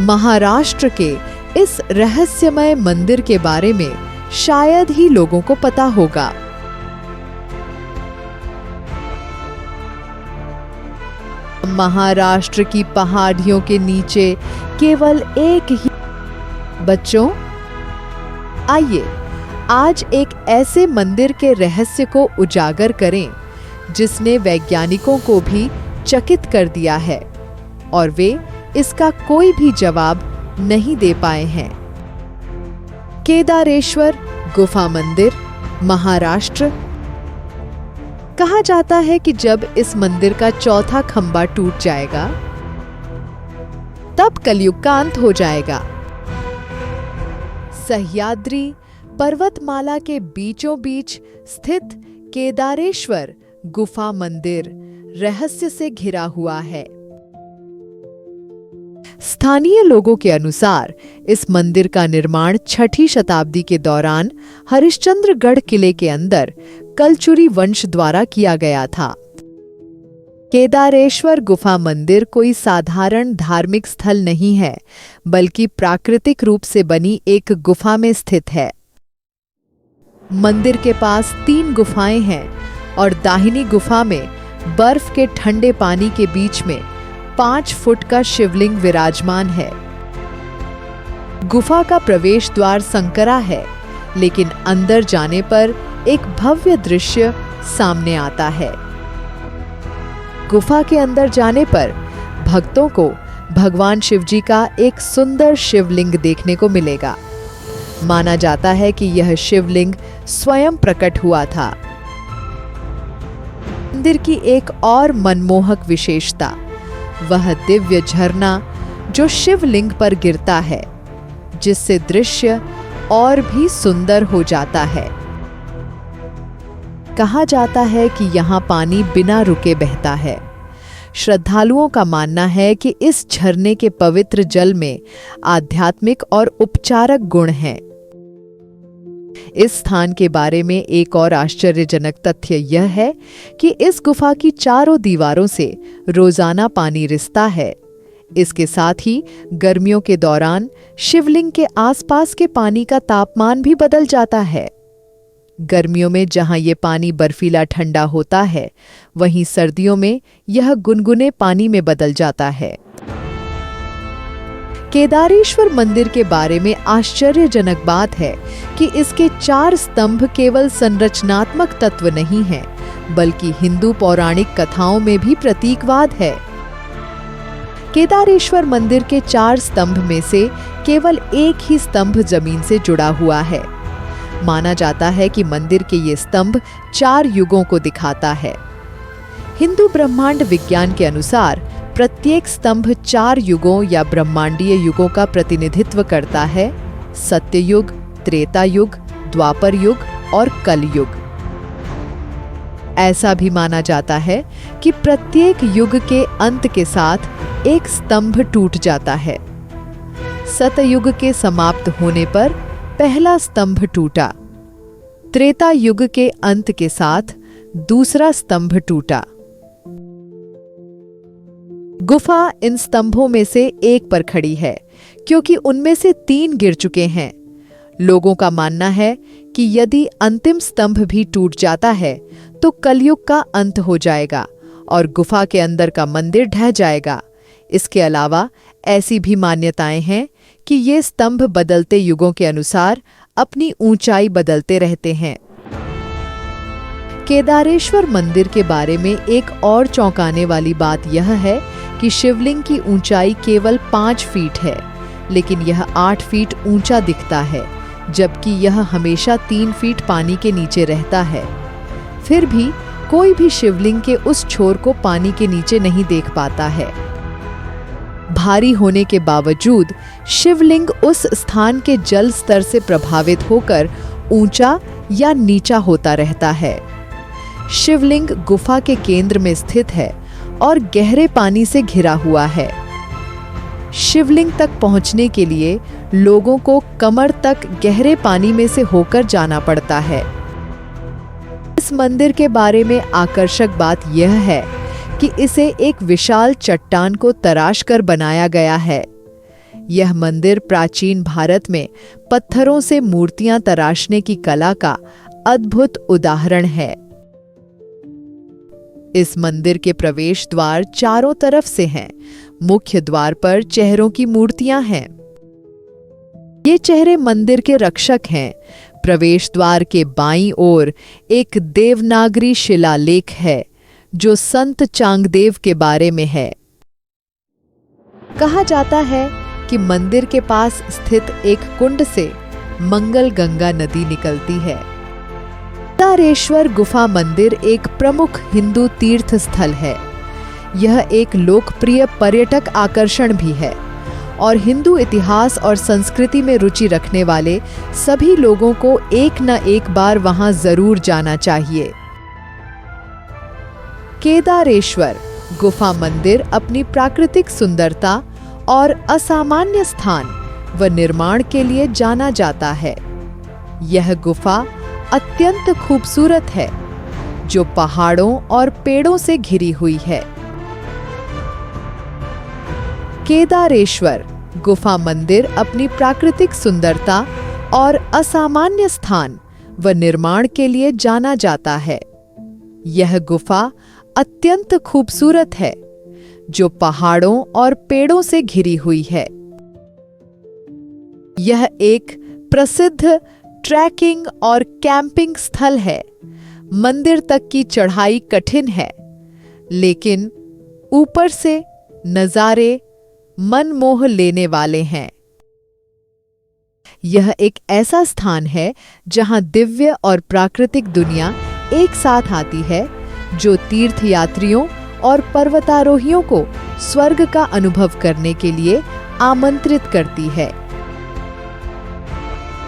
महाराष्ट्र के इस रहस्यमय मंदिर के बारे में शायद ही लोगों को पता होगा। महाराष्ट्र की पहाड़ियों के नीचे केवल एक ही बच्चों, आइए आज एक ऐसे मंदिर के रहस्य को उजागर करें जिसने वैज्ञानिकों को भी चकित कर दिया है और वे इसका कोई भी जवाब नहीं दे पाए हैं। केदारेश्वर गुफा मंदिर, महाराष्ट्र। कहा जाता है कि जब इस मंदिर का चौथा खंभा टूट जाएगा तब कलयुग का अंत हो जाएगा। सह्याद्री पर्वतमाला के बीचों बीच स्थित केदारेश्वर गुफा मंदिर रहस्य से घिरा हुआ है। स्थानीय लोगों के अनुसार इस मंदिर का निर्माण 6ठी शताब्दी के दौरान हरिश्चंद्रगढ़ किले के अंदर कलचुरी वंश द्वारा किया गया था। केदारेश्वर गुफा मंदिर कोई साधारण धार्मिक स्थल नहीं है, बल्कि प्राकृतिक रूप से बनी एक गुफा में स्थित है। मंदिर के पास 3 गुफाएं हैं और दाहिनी गुफा में बर्फ के ठंडे पानी के बीच में 5 फुट का शिवलिंग विराजमान है। गुफा का प्रवेश द्वार संकरा है, लेकिन अंदर जाने पर एक भव्य दृश्य सामने आता है। गुफा के अंदर जाने पर भक्तों को भगवान शिवजी का एक सुंदर शिवलिंग देखने को मिलेगा। माना जाता है कि यह शिवलिंग स्वयं प्रकट हुआ था। मंदिर की एक और मनमोहक विशेषता वह दिव्य झरना जो शिवलिंग पर गिरता है, जिससे दृश्य और भी सुंदर हो जाता है। कहा जाता है कि यहाँ पानी बिना रुके बहता है। श्रद्धालुओं का मानना है कि इस झरने के पवित्र जल में आध्यात्मिक और उपचारक गुण हैं। इस स्थान के बारे में एक और आश्चर्यजनक तथ्य यह है कि इस गुफा की चारों दीवारों से रोजाना पानी रिसता है। इसके साथ ही गर्मियों के दौरान शिवलिंग के आसपास के पानी का तापमान भी बदल जाता है। गर्मियों में जहां ये पानी बर्फीला ठंडा होता है, वहीं सर्दियों में यह गुनगुने पानी में बदल जाता है। केदारेश्वर मंदिर के बारे में आश्चर्यजनक बात है कि इसके 4 स्तंभ केवल संरचनात्मक तत्व नहीं हैं, बल्कि हिंदू पौराणिक कथाओं में भी प्रतीकवाद है। केदारेश्वर मंदिर के 4 स्तंभ में से केवल एक ही स्तंभ जमीन से जुड़ा हुआ है। माना जाता है कि मंदिर के ये स्तंभ 4 युगों को दिखाता है। हिंदू ब्रह्मांड विज्ञान के अनुसार प्रत्येक स्तंभ 4 युगों या ब्रह्मांडीय युगों का प्रतिनिधित्व करता है: सत्ययुग, त्रेता युग, द्वापर युग और कलयुग। ऐसा भी माना जाता है कि प्रत्येक युग के अंत के साथ एक स्तंभ टूट जाता है। सतयुग के समाप्त होने पर पहला स्तंभ टूटा। त्रेता युग के अंत के साथ दूसरा स्तंभ टूटा। गुफा इन स्तंभों में से एक पर खड़ी है, क्योंकि उनमें से 3 गिर चुके हैं। लोगों का मानना है कि यदि अंतिम स्तंभ भी टूट जाता है तो कलयुग का अंत हो जाएगा और गुफा के अंदर का मंदिर ढह जाएगा। इसके अलावा ऐसी भी मान्यताएं हैं कि ये स्तंभ बदलते युगों के अनुसार अपनी ऊंचाई बदलते रहते हैं। केदारेश्वर मंदिर के बारे में एक और चौंकाने वाली बात यह है कि शिवलिंग की ऊंचाई केवल 5 फीट है, लेकिन यह 8 फीट ऊंचा दिखता है, जबकि यह हमेशा 3 फीट पानी के नीचे रहता है। फिर भी कोई भी शिवलिंग के उस छोर को पानी के नीचे नहीं देख पाता है। भारी होने के बावजूद शिवलिंग उस स्थान के जल स्तर से प्रभावित होकर ऊंचा या नीचा होता रहता है। शिवलिंग गुफा के केंद्र में स्थित है और गहरे पानी से घिरा हुआ है। शिवलिंग तक पहुंचने के लिए लोगों को कमर तक गहरे पानी में से होकर जाना पड़ता है। इस मंदिर के बारे में आकर्षक बात यह है कि इसे एक विशाल चट्टान को तराश कर बनाया गया है। यह मंदिर प्राचीन भारत में पत्थरों से मूर्तियां तराशने की कला का अद्भुत उदाहरण है। इस मंदिर के प्रवेश द्वार चारों तरफ से हैं। मुख्य द्वार पर चेहरों की मूर्तियां हैं। ये चेहरे मंदिर के रक्षक हैं। प्रवेश द्वार के बाईं ओर एक देवनागरी शिलालेख है जो संत चांगदेव के बारे में है। कहा जाता है कि मंदिर के पास स्थित एक कुंड से मंगल गंगा नदी निकलती है। केदारेश्वर गुफा मंदिर एक प्रमुख हिंदू तीर्थ स्थल है। यह एक लोकप्रिय पर्यटक आकर्षण भी है और हिंदू इतिहास और संस्कृति में रुचि रखने वाले सभी लोगों को एक न एक बार वहां जरूर जाना चाहिए। केदारेश्वर गुफा मंदिर अपनी प्राकृतिक सुंदरता और असामान्य स्थान व निर्माण के लिए जाना जाता है। यह गुफा अत्यंत खूबसूरत है जो पहाड़ों और पेड़ों से घिरी हुई है। केदारेश्वर गुफा मंदिर अपनी प्राकृतिक सुंदरता और असामान्य स्थान व निर्माण के लिए जाना जाता है। यह गुफा अत्यंत खूबसूरत है जो पहाड़ों और पेड़ों से घिरी हुई है। यह एक प्रसिद्ध ट्रैकिंग और कैंपिंग स्थल है। मंदिर तक की चढ़ाई कठिन है, लेकिन ऊपर से नजारे मन मोह लेने वाले हैं। यह एक ऐसा स्थान है जहां दिव्य और प्राकृतिक दुनिया एक साथ आती है, जो तीर्थयात्रियों और पर्वतारोहियों को स्वर्ग का अनुभव करने के लिए आमंत्रित करती है।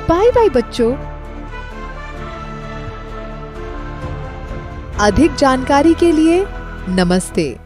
बाय बाय बच्चों। अधिक जानकारी के लिए नमस्ते।